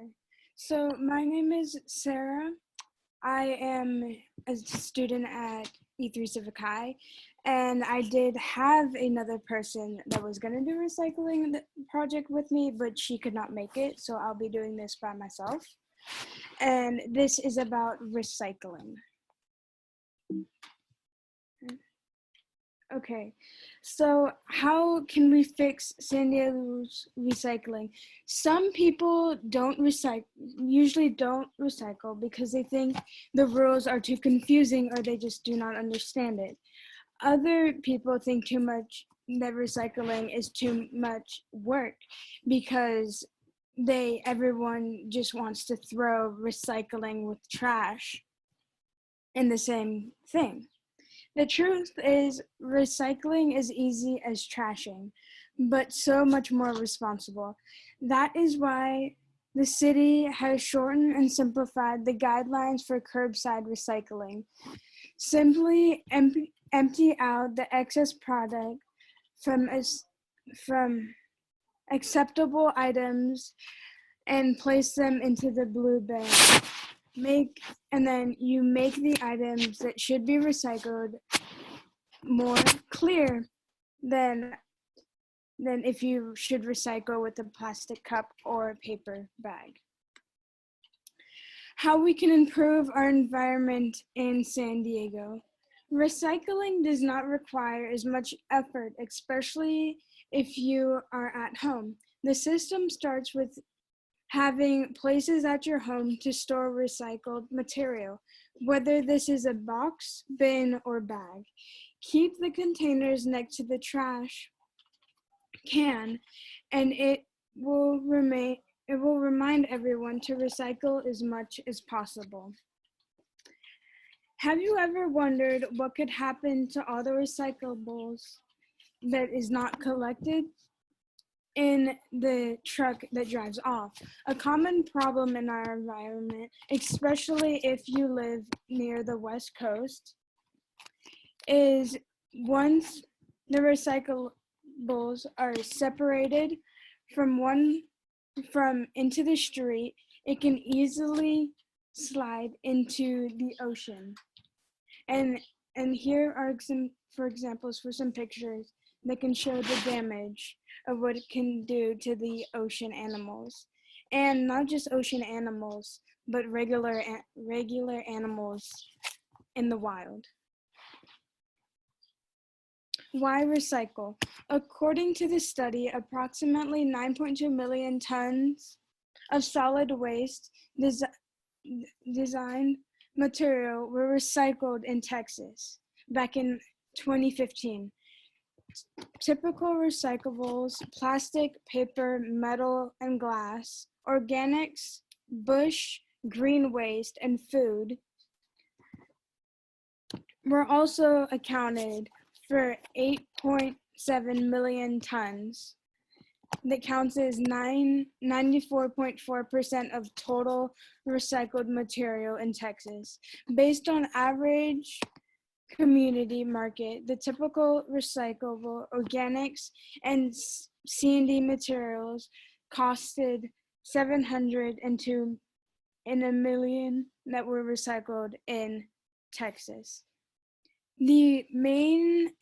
Okay. So my name is Sarah. I am a student at E3 Civic High, and I did have another person that was going to do recycling the project with me, but she could not make it, so I'll be doing this by myself. And this is about recycling. Okay, so how can we fix San Diego's recycling? Some people usually don't recycle because they think the rules are too confusing or they just do not understand it. Other people think that recycling is too much work because everyone just wants to throw recycling with trash in the same thing. The truth is, recycling is easy as trashing, but so much more responsible. That is why the city has shortened and simplified the guidelines for curbside recycling. Simply empty out the excess product from from acceptable items and place them into the blue bin. And then you make the items that should be recycled more clear than if you should recycle with a plastic cup or a paper bag. How we can improve our environment in San Diego. Recycling does not require as much effort, especially if you are at home. The system starts with having places at your home to store recycled material, whether this is a box, bin, or bag. Keep the containers next to the trash can, and it will remind everyone to recycle as much as possible. Have you ever wondered what could happen to all the recyclables that is not collected in the truck that drives off? A common problem in our environment, especially if you live near the West Coast, is once the recyclables are separated from into the street, it can easily slide into the ocean. And here are some pictures that can show the damage of what it can do to the ocean animals, and not just ocean animals, but regular animals in the wild. Why recycle? According to the study, approximately 9.2 million tons of solid waste designed material were recycled in Texas back in 2015. Typical recyclables: plastic, paper, metal, and glass, organics, bush, green waste, and food were also accounted for 8.7 million tons. That counts as 94.4% of total recycled material in Texas. Based on average community market, the typical recyclable organics and C&D materials costed $702 in a million that were recycled in Texas. The main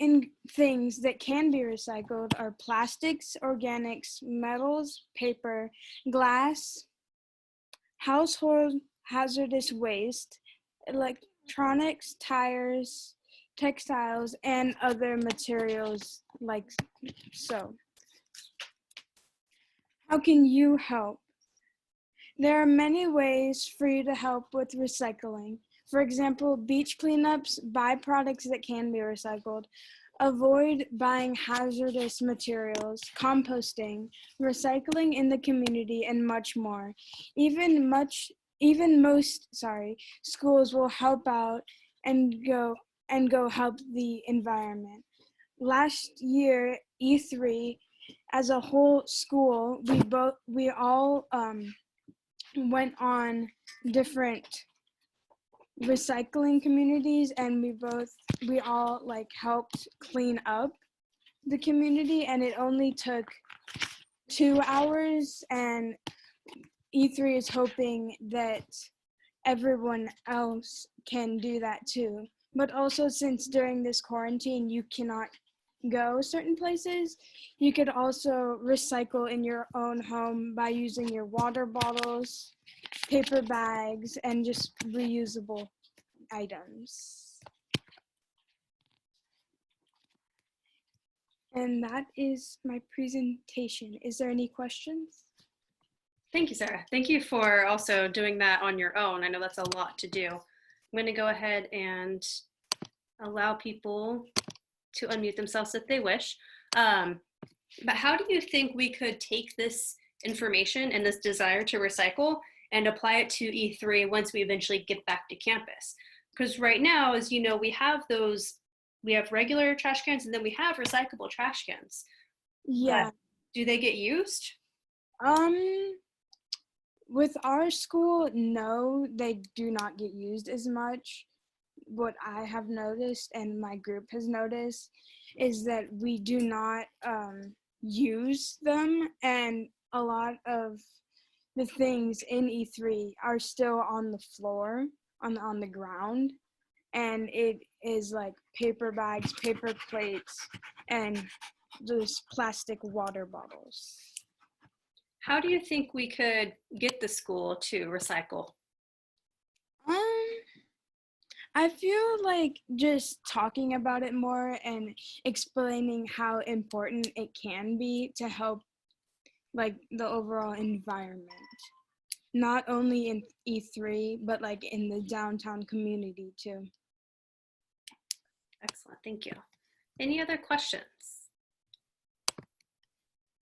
things that can be recycled are plastics, organics, metals, paper, glass, household hazardous waste, electronics, tires, textiles, and other materials like so. How can you help? There are many ways for you to help with recycling. For example, beach cleanups, buy products that can be recycled, avoid buying hazardous materials, composting, recycling in the community, and much more. Even most schools will help out and go help the environment. Last year, E3, as a whole school, we all went on different recycling communities, and we all helped clean up the community, and it only took 2 hours, and E3 is hoping that everyone else can do that too. But also, since during this quarantine you cannot go certain places, you could also recycle in your own home by using your water bottles, paper bags, and just reusable items. And that is my presentation. Is there any questions? Thank you, Sarah. Thank you for also doing that on your own. I know that's a lot to do. I'm going to go ahead and allow people to unmute themselves if they wish. But how do you think we could take this information and this desire to recycle and apply it to E3 once we eventually get back to campus? Because right now, as you know, we have regular trash cans and then we have recyclable trash cans. Yeah. But do they get used? With our school, no, they do not get used as much. What I have noticed and my group has noticed is that we do not use them, and a lot of the things in E3 are still on the floor, on the ground, and it is like paper bags, paper plates, and those plastic water bottles. How do you think we could get the school to recycle? I feel like just talking about it more and explaining how important it can be to help like the overall environment. Not only in E3, but like in the downtown community too. Excellent, thank you. Any other questions?